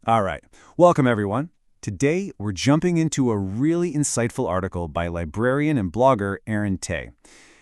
All right. Welcome, everyone. Today, we're jumping into a really insightful article by librarian and blogger Aaron Tay.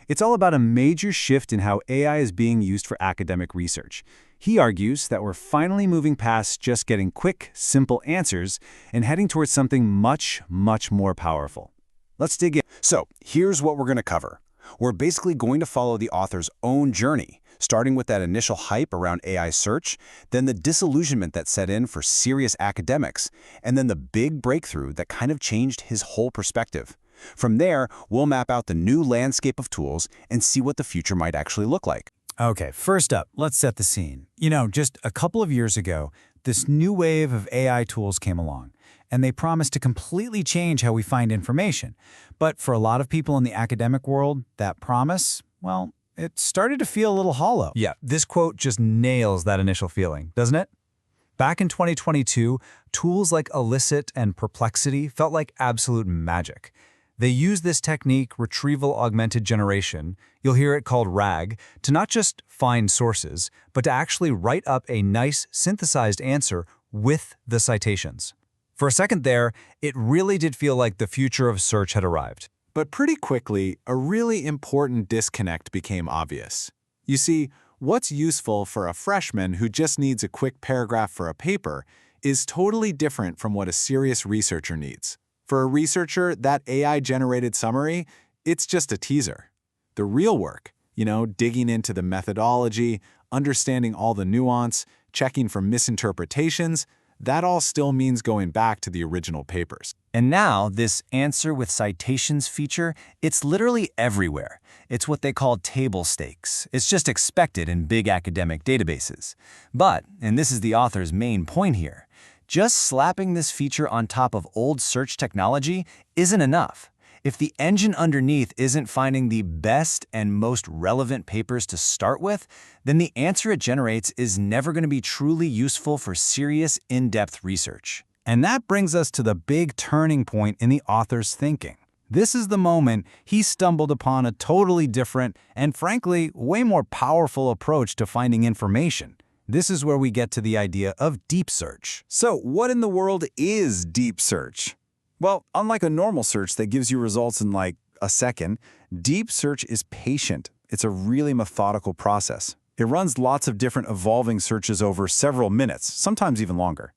It's all about a major shift in how AI is being used for academic research. He argues that we're finally moving past just getting quick, simple answers and heading towards something much, much more powerful. Let's dig in. So, here's what we're going to cover. We're basically going to follow the author's own journey, starting with that initial hype around AI search, then the disillusionment that set in for serious academics, and then the big breakthrough that kind of changed his whole perspective. From there, we'll map out the new landscape of tools and see what the future might actually look like. Okay, first up, let's set the scene. Just a couple of years ago, this new wave of AI tools came along, and they promised to completely change how we find information. But for a lot of people in the academic world, that promise, well, it started to feel a little hollow. Yeah, this quote just nails that initial feeling, doesn't it? Back in 2022, tools like Elicit and Perplexity felt like absolute magic. They use this technique, retrieval augmented generation, you'll hear it called RAG, to not just find sources, but to actually write up a nice synthesized answer with the citations. For a second there, it really did feel like the future of search had arrived. But pretty quickly, a really important disconnect became obvious. You see, what's useful for a freshman who just needs a quick paragraph for a paper is totally different from what a serious researcher needs. For a researcher, that AI-generated summary, it's just a teaser. The real work, digging into the methodology, understanding all the nuance, checking for misinterpretations, that all still means going back to the original papers. And now, this answer with citations feature, it's literally everywhere. It's what they call table stakes. It's just expected in big academic databases. But, and this is the author's main point here, just slapping this feature on top of old search technology isn't enough. If the engine underneath isn't finding the best and most relevant papers to start with, then the answer it generates is never going to be truly useful for serious, in-depth research. And that brings us to the big turning point in the author's thinking. This is the moment he stumbled upon a totally different and, frankly, way more powerful approach to finding information. This is where we get to the idea of deep search. So, what in the world is deep search? Well, unlike a normal search that gives you results in like a second, deep search is patient. It's a really methodical process. It runs lots of different evolving searches over several minutes, sometimes even longer.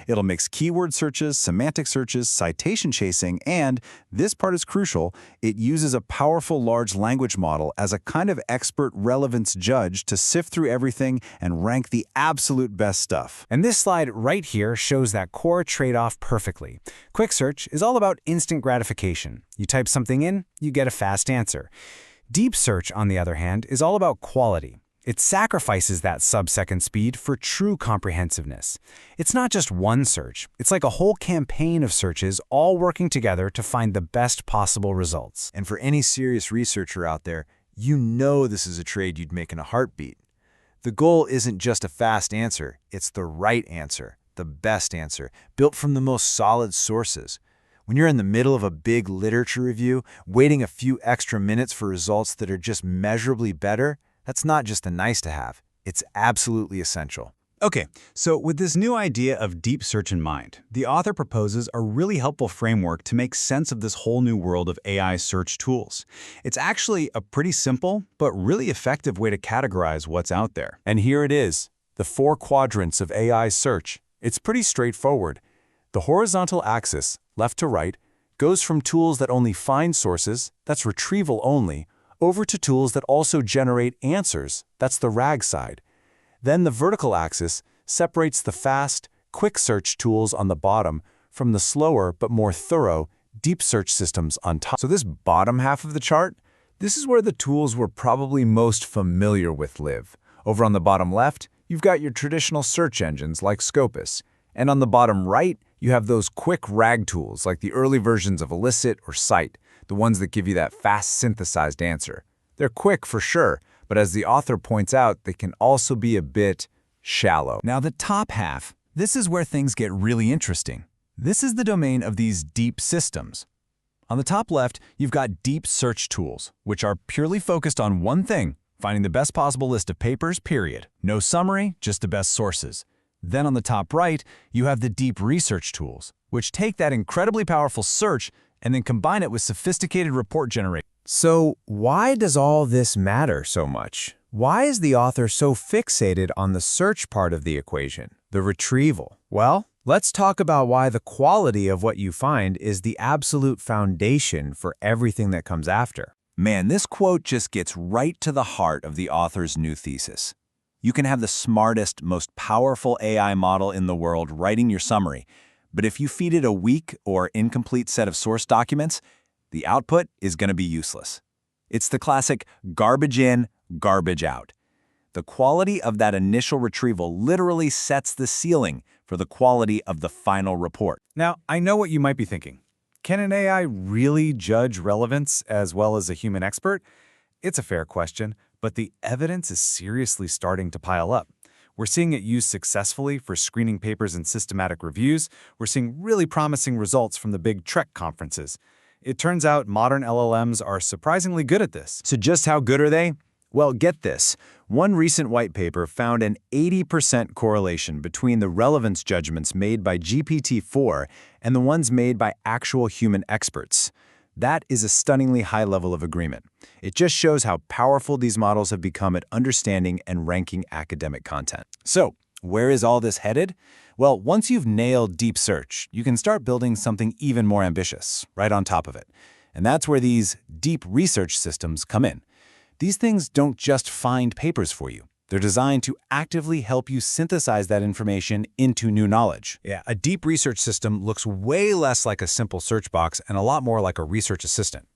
It'll mix keyword searches, semantic searches, citation chasing, and, this part is crucial, it uses a powerful large language model as a kind of expert relevance judge to sift through everything and rank the absolute best stuff. And this slide right here shows that core trade-off perfectly. Quick search is all about instant gratification. You type something in, you get a fast answer. Deep search, on the other hand, is all about quality. It sacrifices that sub-second speed for true comprehensiveness. It's not just one search. It's like a whole campaign of searches all working together to find the best possible results. And for any serious researcher out there, this is a trade you'd make in a heartbeat. The goal isn't just a fast answer, it's the right answer, the best answer, built from the most solid sources. When you're in the middle of a big literature review, waiting a few extra minutes for results that are just measurably better, that's not just a nice to have, it's absolutely essential. Okay, so with this new idea of deep search in mind, the author proposes a really helpful framework to make sense of this whole new world of AI search tools. It's actually a pretty simple, but really effective way to categorize what's out there. And here it is, the 4 quadrants of AI search. It's pretty straightforward. The horizontal axis, left to right, goes from tools that only find sources, that's retrieval only, over to tools that also generate answers, that's the RAG side. Then the vertical axis separates the fast, quick search tools on the bottom from the slower but more thorough, deep search systems on top. So this bottom half of the chart, this is where the tools we're probably most familiar with live. Over on the bottom left, you've got your traditional search engines like Scopus. And on the bottom right, you have those quick RAG tools like the early versions of Elicit or Cite, the ones that give you that fast synthesized answer. They're quick for sure, but as the author points out, they can also be a bit shallow. Now the top half, this is where things get really interesting. This is the domain of these deep systems. On the top left, you've got deep search tools, which are purely focused on one thing, finding the best possible list of papers, period. No summary, just the best sources. Then on the top right, you have the deep research tools, which take that incredibly powerful search and then combine it with sophisticated report generation. So why does all this matter so much? Why is the author so fixated on the search part of the equation, the retrieval? Well, let's talk about why the quality of what you find is the absolute foundation for everything that comes after. Man, this quote just gets right to the heart of the author's new thesis. You can have the smartest, most powerful AI model in the world writing your summary, but if you feed it a weak or incomplete set of source documents, the output is going to be useless. It's the classic garbage in, garbage out. The quality of that initial retrieval literally sets the ceiling for the quality of the final report. Now, I know what you might be thinking. Can an AI really judge relevance as well as a human expert? It's a fair question, but the evidence is seriously starting to pile up. We're seeing it used successfully for screening papers and systematic reviews. We're seeing really promising results from the big Trek conferences. It turns out modern LLMs are surprisingly good at this. So just how good are they? Well, get this. One recent white paper found an 80% correlation between the relevance judgments made by GPT-4 and the ones made by actual human experts. That is a stunningly high level of agreement. It just shows how powerful these models have become at understanding and ranking academic content. So, where is all this headed? Well, once you've nailed deep search, you can start building something even more ambitious, right on top of it. And that's where these deep research systems come in. These things don't just find papers for you. They're designed to actively help you synthesize that information into new knowledge. Yeah, a deep research system looks way less like a simple search box and a lot more like a research assistant.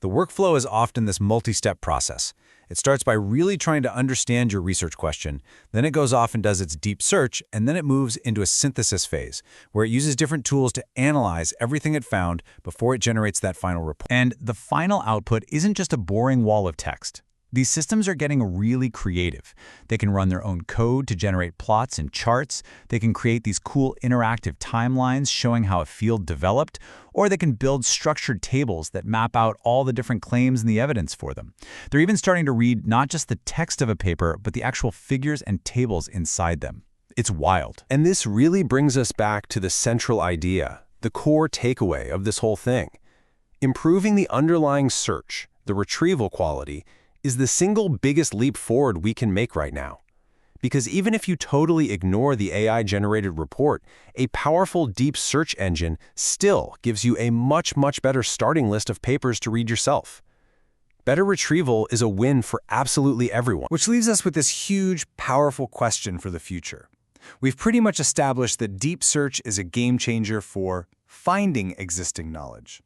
The workflow is often this multi-step process. It starts by really trying to understand your research question, then it goes off and does its deep search, and then it moves into a synthesis phase, where it uses different tools to analyze everything it found before it generates that final report. And the final output isn't just a boring wall of text. These systems are getting really creative. They can run their own code to generate plots and charts. They can create these cool interactive timelines showing how a field developed, or they can build structured tables that map out all the different claims and the evidence for them. They're even starting to read not just the text of a paper, but the actual figures and tables inside them. It's wild. And this really brings us back to the central idea, the core takeaway of this whole thing. Improving the underlying search, the retrieval quality, is the single biggest leap forward we can make right now. Because even if you totally ignore the AI-generated report, a powerful deep search engine still gives you a much better starting list of papers to read yourself. Better retrieval is a win for absolutely everyone. Which leaves us with this huge, powerful question for the future. We've pretty much established that deep search is a game changer for finding existing knowledge.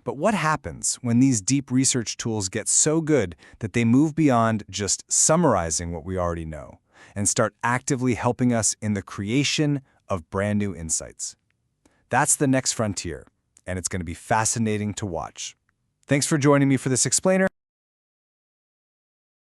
But what happens when these deep research tools get so good that they move beyond just summarizing what we already know and start actively helping us in the creation of brand new insights? That's the next frontier, and it's going to be fascinating to watch. Thanks for joining me for this explainer.